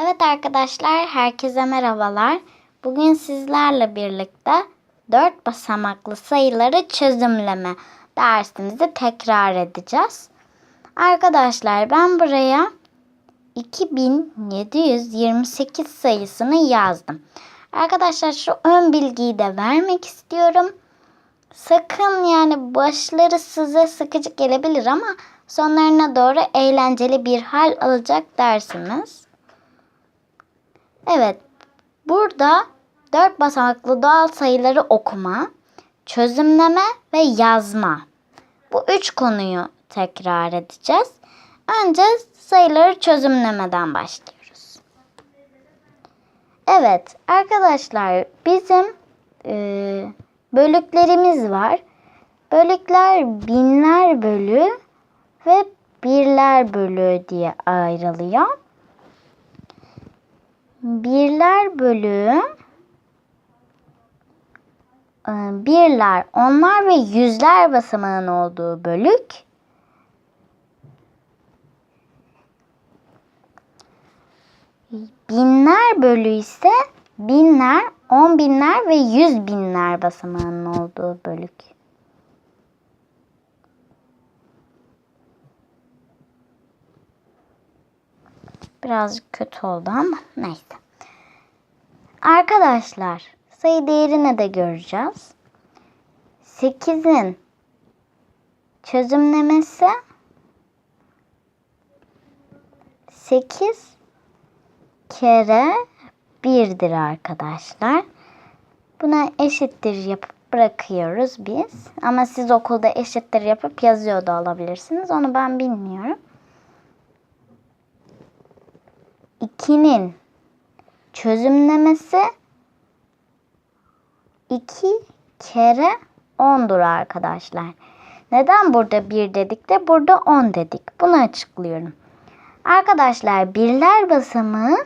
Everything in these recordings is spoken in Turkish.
Evet arkadaşlar, herkese merhabalar. Bugün sizlerle birlikte 4 basamaklı sayıları çözümleme dersimizi tekrar edeceğiz. Arkadaşlar ben buraya 2728 sayısını yazdım. Arkadaşlar şu ön bilgiyi de vermek istiyorum. Sakın yani başları size sıkıcı gelebilir ama sonlarına doğru eğlenceli bir hal alacak dersimiz. Evet, burada 4 basamaklı doğal sayıları okuma, çözümleme ve yazma. Bu 3 konuyu tekrar edeceğiz. Önce sayıları çözümlemeden başlıyoruz. Evet arkadaşlar bizim bölüklerimiz var. Bölükler binler bölüğü ve birler bölüğü diye ayrılıyor. Birler bölüğü birler, onlar ve yüzler basamağın olduğu bölük. Binler bölüğü ise binler, 10 binler ve 100 binler basamağının olduğu bölük. Birazcık kötü oldu ama neyse. Arkadaşlar sayı değerini de göreceğiz. 8'in çözümlemesi 8 kere 1'dir arkadaşlar. Buna eşittir yapıp bırakıyoruz biz. Ama siz okulda eşittir yapıp yazıyor da olabilirsiniz. Onu ben bilmiyorum. 2'nin çözümlemesi 2 kere 10'dur arkadaşlar. Neden burada 1 dedik de burada 10 dedik? Bunu açıklıyorum. Arkadaşlar birler basamağı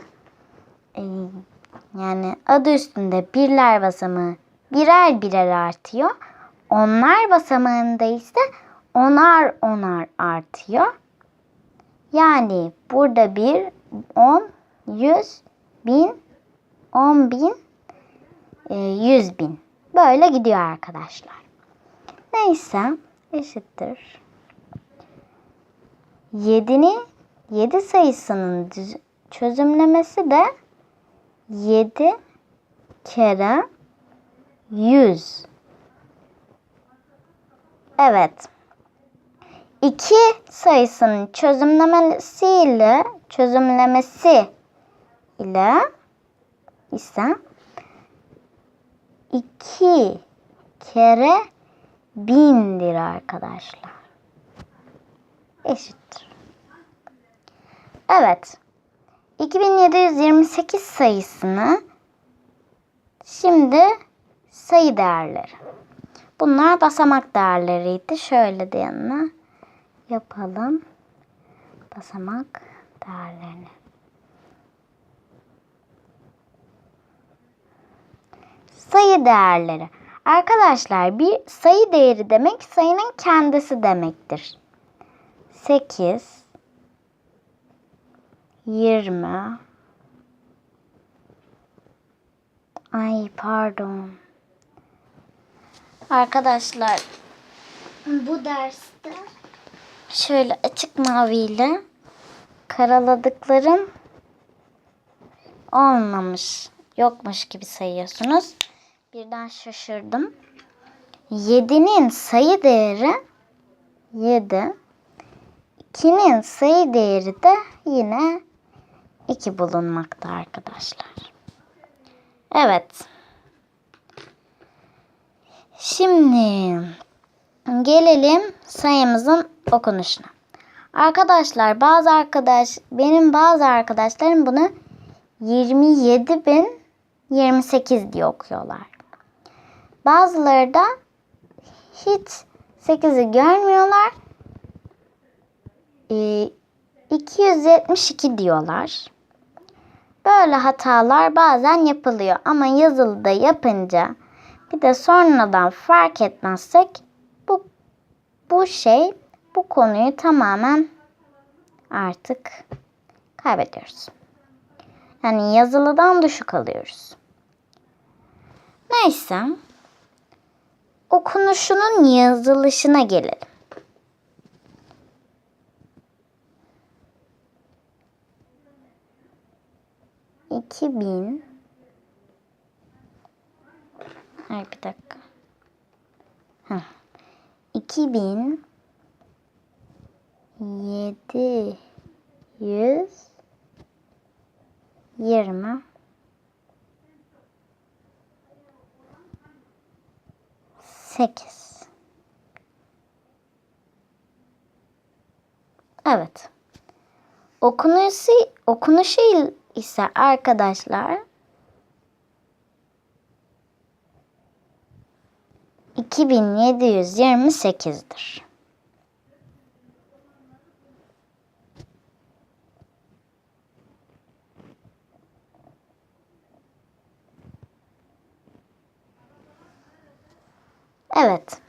yani adı üstünde birler basamağı birer birer artıyor. Onlar basamağında ise onar onar artıyor. Yani burada 1, 10, 100, 1000, 10.000, 100.000. Böyle gidiyor arkadaşlar. Neyse eşittir. 7 sayısının çözümlemesi de 7 kere 100. Evet. 2 sayısının çözümlemesi ile ise 2 kere 1000'dir arkadaşlar. Eşittir. Evet. 2728 sayısını şimdi sayı değerleri. Bunlar basamak değerleriydi. Şöyle de yanına yapalım. Basamak değerlerini. Sayı değerleri. Arkadaşlar bir sayı değeri demek sayının kendisi demektir. 8, 20, pardon. Arkadaşlar bu derste şöyle açık maviyle karaladıklarım olmamış, yokmuş gibi sayıyorsunuz. Birden şaşırdım. 7'nin sayı değeri 7. 2'nin sayı değeri de yine 2 bulunmakta arkadaşlar. Evet. Şimdi gelelim sayımızın okunuşuna. Arkadaşlar benim bazı arkadaşlarım bunu 27.028 diye okuyorlar. Bazıları da hiç 8'i görmüyorlar. 272 diyorlar. Böyle hatalar bazen yapılıyor ama yazılıda yapınca bir de sonradan fark etmezsek bu konuyu tamamen artık kaybediyoruz. Yani yazılıdan düşük alıyoruz. Neyse. Okunuşunun yazılışına gelelim. Bir dakika. 2728. Evet. Okunuşu ise arkadaşlar 2728'dir. Evet.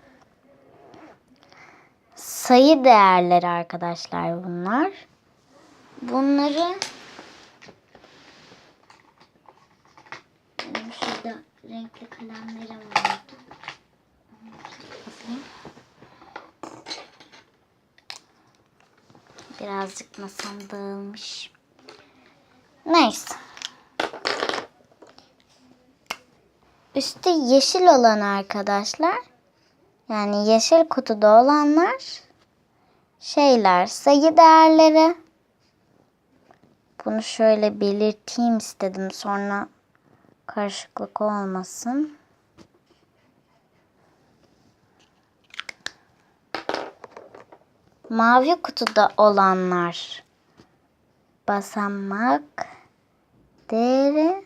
Sayı değerleri arkadaşlar bunlar. Bunları şurada renkli kalemlerim vardı. Birazcık masam dağılmış. Neyse. Üstü yeşil olan arkadaşlar, yani yeşil kutuda olanlar sayı değerleri. Bunu şöyle belirteyim istedim, sonra karışıklık olmasın. Mavi kutuda olanlar basamak değeri.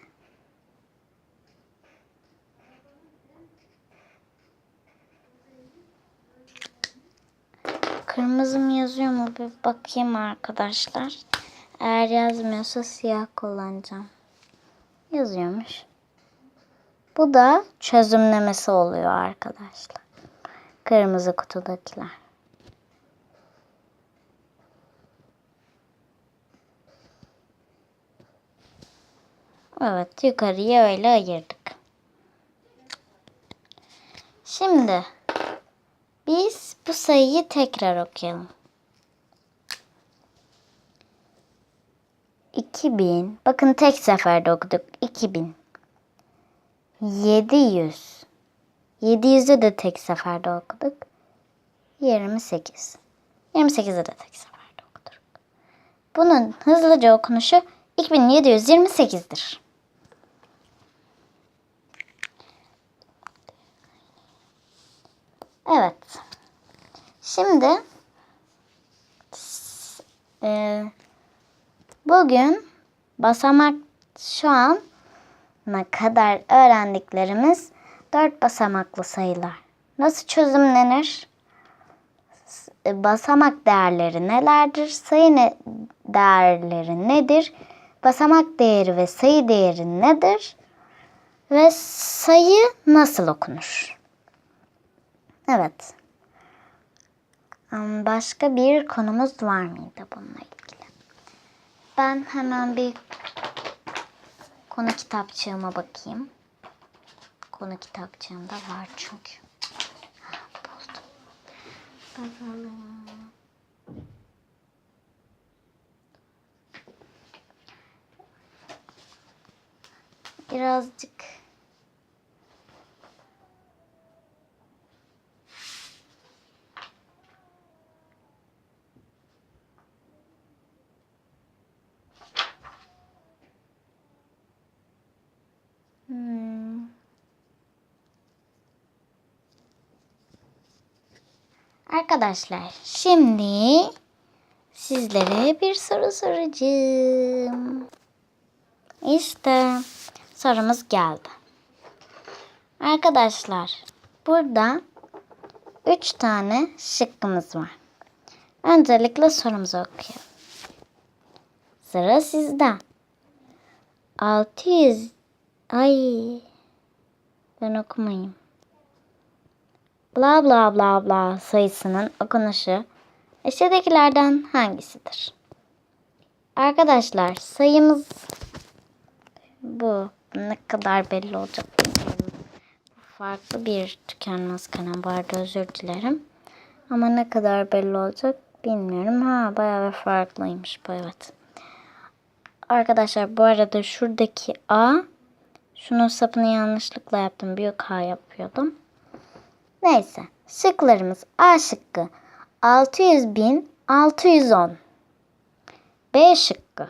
Kırmızı mı yazıyor mu bir bakayım arkadaşlar. Eğer yazmıyorsa siyah kullanacağım. Yazıyormuş. Bu da çözümlemesi oluyor arkadaşlar. Kırmızı kutudakiler. Evet, yukarıya öyle ayırdık. Şimdi biz bu sayıyı tekrar okuyalım. 2000. Bakın tek seferde okuduk. 2000. 700. 700'ü de tek seferde okuduk. 28. 28'i de tek seferde okuduk. Bunun hızlıca okunuşu 2728'dir. Evet. Şimdi bugün basamak şu ana kadar öğrendiklerimiz 4 basamaklı sayılar. Nasıl çözümlenir? Basamak değerleri nelerdir? Sayı değerleri nedir? Basamak değeri ve sayı değeri nedir? Ve sayı nasıl okunur? Evet. Başka bir konumuz var mıydı bununla ilgili? Ben hemen bir konu kitapçığıma bakayım. Konu kitapçığımda var çünkü. Buldum. Bakalım. Birazcık Arkadaşlar, şimdi sizlere bir soru soracağım. İşte sorumuz geldi. Arkadaşlar, burada 3 tane şıkkımız var. Öncelikle sorumuzu okuyalım. Sıra sizde. 600. Ben okumayayım. Bla bla bla bla sayısının okunuşu aşağıdakilerden hangisidir? Arkadaşlar, sayımız Bu ne kadar belli olacak bilmiyorum. Farklı bir tükenmez kalem vardı, özür dilerim. Ama ne kadar belli olacak bilmiyorum. Ha, bayağı bir farklıymış bu, evet. Arkadaşlar bu arada şuradaki A, şunun sapını yanlışlıkla yaptım. Büyük A yapıyordum. Neyse. Şıklarımız: A şıkkı 600.610. B şıkkı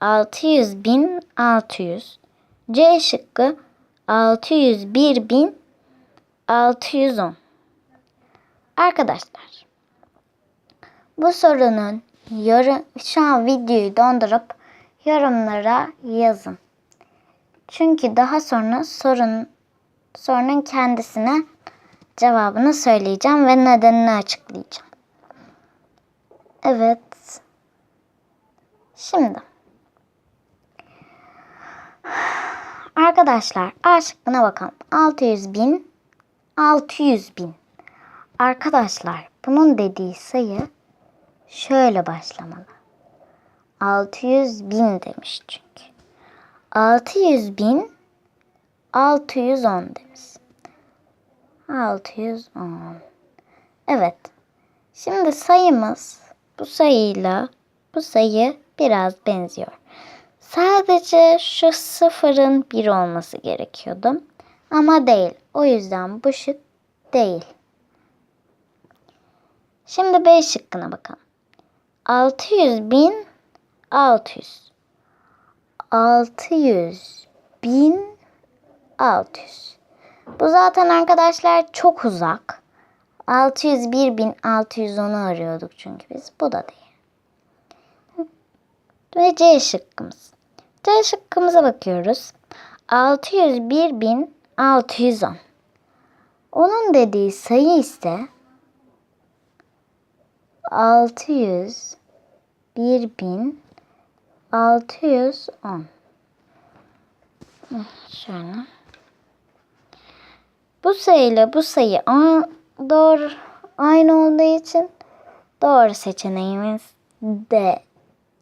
600.600. C şıkkı 601.610. Arkadaşlar, bu sorunun şu an videoyu dondurup yorumlara yazın. Çünkü daha sonra sorunun kendisine cevabını söyleyeceğim ve nedenini açıklayacağım. Evet. Şimdi arkadaşlar, A şıkkına bakalım. 600.000. Arkadaşlar, bunun dediği sayı şöyle başlamalı. 600.000 demiş çünkü. 600.610 demiş. 610. Evet. Şimdi sayımız bu sayı biraz benziyor. Sadece şu sıfırın 1 olması gerekiyordu. Ama değil. O yüzden bu şık değil. Şimdi B şıkkına bakalım. 600.600. 600.600. Bu zaten arkadaşlar çok uzak. 601.610'u arıyorduk çünkü biz. Bu da değil. Ve C şıkkımız. C şıkkımıza bakıyoruz. 601.610. Onun dediği sayı ise 601.610. Şöyle. Bu sayıyla bu sayı doğru aynı olduğu için doğru seçeneğimiz D.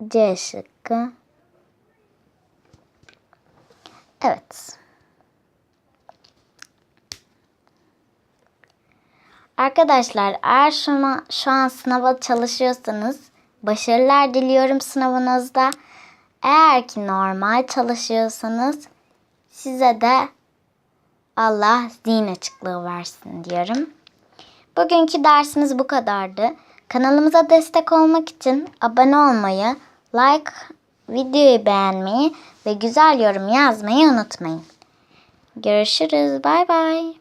C şıkkı. Evet. Arkadaşlar, eğer şu an sınava çalışıyorsanız başarılar diliyorum sınavınızda. Eğer ki normal çalışıyorsanız size de Allah zihin açıklığı versin diyorum. Bugünkü dersimiz bu kadardı. Kanalımıza destek olmak için abone olmayı, like, videoyu beğenmeyi ve güzel yorum yazmayı unutmayın. Görüşürüz. Bay bay.